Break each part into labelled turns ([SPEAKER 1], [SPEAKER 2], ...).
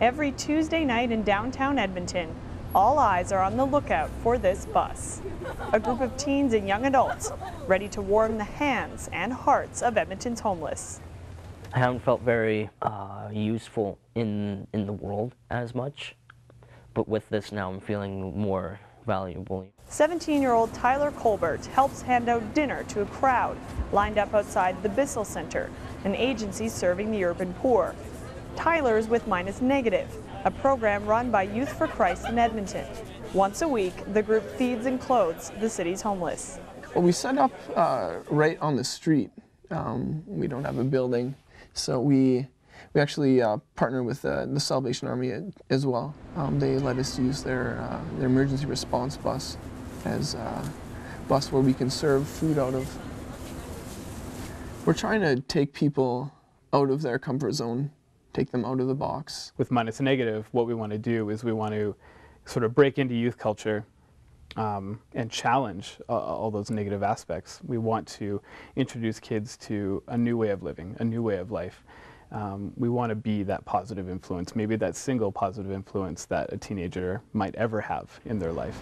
[SPEAKER 1] Every Tuesday night in downtown Edmonton, all eyes are on the lookout for this bus. A group of teens and young adults ready to warm the hands and hearts of Edmonton's homeless.
[SPEAKER 2] I haven't felt very useful in the world as much, but with this now I'm feeling more valuable.
[SPEAKER 1] 17-year-old Tyler Colbert helps hand out dinner to a crowd lined up outside the Bissell Center, an agency serving the urban poor. Tyler is with Minus Negative, a program run by Youth for Christ in Edmonton. Once a week, the group feeds and clothes the city's homeless.
[SPEAKER 3] Well, we set up right on the street. We don't have a building, so we actually partner with the Salvation Army as well. They let us use their emergency response bus as a bus where we can serve food out of. We're trying to take people out of their comfort zone, take them out of the box.
[SPEAKER 4] With Minus Negative, what we want to do is we want to sort of break into youth culture and challenge all those negative aspects. We want to introduce kids to a new way of living, a new way of life. We want to be that positive influence, maybe that single positive influence that a teenager might ever have in their life.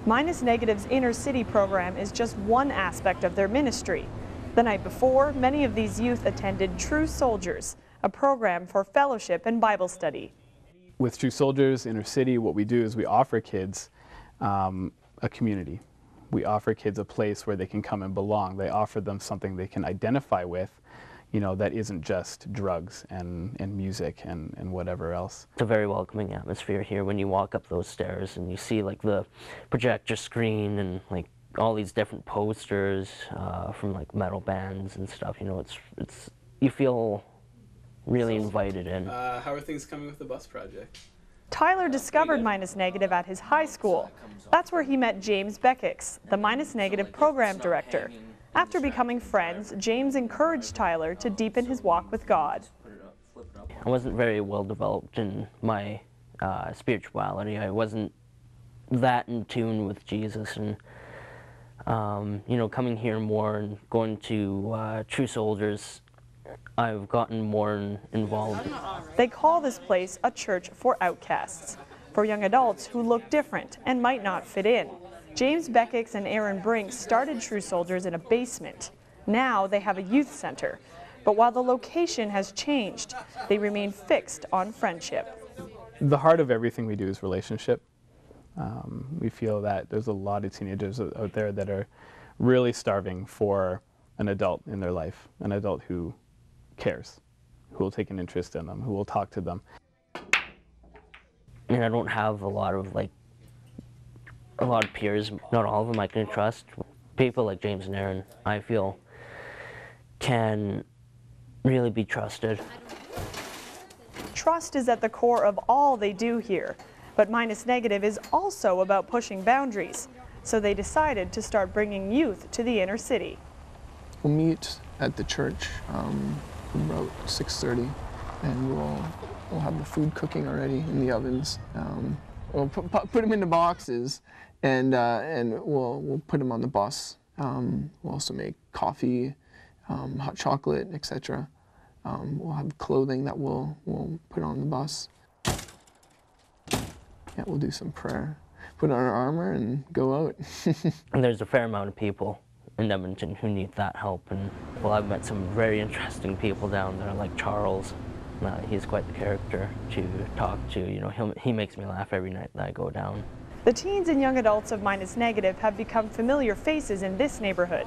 [SPEAKER 1] Minus Negative's Inner City program is just one aspect of their ministry. The night before, many of these youth attended True Soldiers, a program for fellowship and Bible study.
[SPEAKER 4] With True Soldiers, Inner City, what we do is we offer kids a community. We offer kids a place where they can come and belong. They offer them something they can identify with, you know, that isn't just drugs and music and whatever else.
[SPEAKER 2] It's a very welcoming atmosphere here when you walk up those stairs and you see like the projector screen and like all these different posters from like metal bands and stuff. You know, it's you feel really invited in.
[SPEAKER 5] How are things coming with the bus project?
[SPEAKER 1] Tyler discovered Minus Negative at his high school. That's where he met James Beckix, the Minus Negative program director. After becoming friends, James encouraged Tyler to deepen his walk with God.
[SPEAKER 2] I wasn't very well developed in my spirituality. I wasn't that in tune with Jesus, and you know, coming here more and going to True Soldiers, I've gotten more involved.
[SPEAKER 1] They call this place a church for outcasts, for young adults who look different and might not fit in. James Beckix and Aaron Brink started True Soldiers in a basement. Now they have a youth center. But while the location has changed, they remain fixed on friendship.
[SPEAKER 4] The heart of everything we do is relationship. We feel that there's a lot of teenagers out there that are really starving for an adult in their life, an adult who cares, who will take an interest in them, who will talk to them.
[SPEAKER 2] I mean, I don't have a lot of peers. Not all of them I can trust. People like James and Aaron, I feel, can really be trusted.
[SPEAKER 1] Trust is at the core of all they do here, but Minus Negative is also about pushing boundaries. So they decided to start bringing youth to the inner city.
[SPEAKER 3] We'll meet at the church about 6:30, and we'll have the food cooking already in the ovens. We'll put them into boxes, and we'll put them on the bus. We'll also make coffee, hot chocolate, etc. We'll have clothing that we'll put on the bus. Yeah, we'll do some prayer, put on our armor, and go out.
[SPEAKER 2] And there's a fair amount of people in Edmonton who need that help, and well, I've met some very interesting people down there, like Charles. He's quite the character to talk to. You know, he makes me laugh every night that I go down.
[SPEAKER 1] The teens and young adults of Minus Negative have become familiar faces in this neighborhood.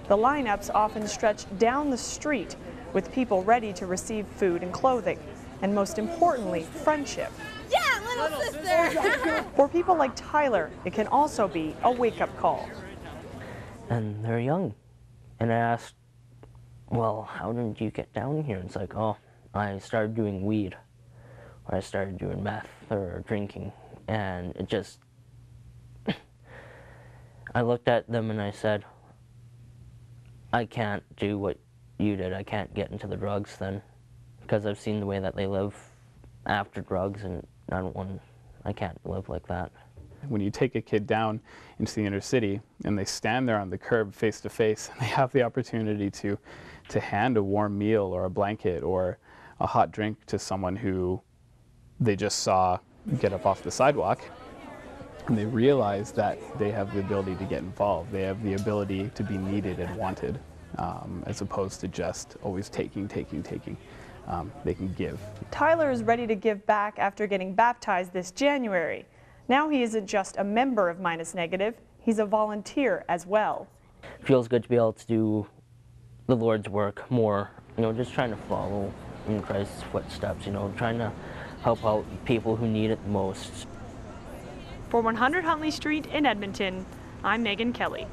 [SPEAKER 1] The lineups often stretch down the street with people ready to receive food and clothing, and most importantly, friendship.
[SPEAKER 6] Yeah, little sister!
[SPEAKER 1] For people like Tyler, it can also be a wake-up call.
[SPEAKER 2] And they're young. And I asked, well, how did you get down here? And it's like, oh, I started doing weed, or I started doing meth or drinking. And it just, I looked at them and I said, I can't do what you did. I can't get into the drugs then, because I've seen the way that they live after drugs, and I can't live like that.
[SPEAKER 4] When you take a kid down into the inner city and they stand there on the curb face to face, and they have the opportunity to hand a warm meal or a blanket or a hot drink to someone who they just saw get up off the sidewalk, and they realize that they have the ability to get involved. They have the ability to be needed and wanted, as opposed to just always taking. They can give.
[SPEAKER 1] Tyler is ready to give back after getting baptized this January. Now he isn't just a member of Minus Negative, he's a volunteer as well.
[SPEAKER 2] It feels good to be able to do the Lord's work more, just trying to follow in Christ's footsteps, trying to help out people who need it the most.
[SPEAKER 1] For 100 Huntley Street in Edmonton, I'm Meagan Kelly.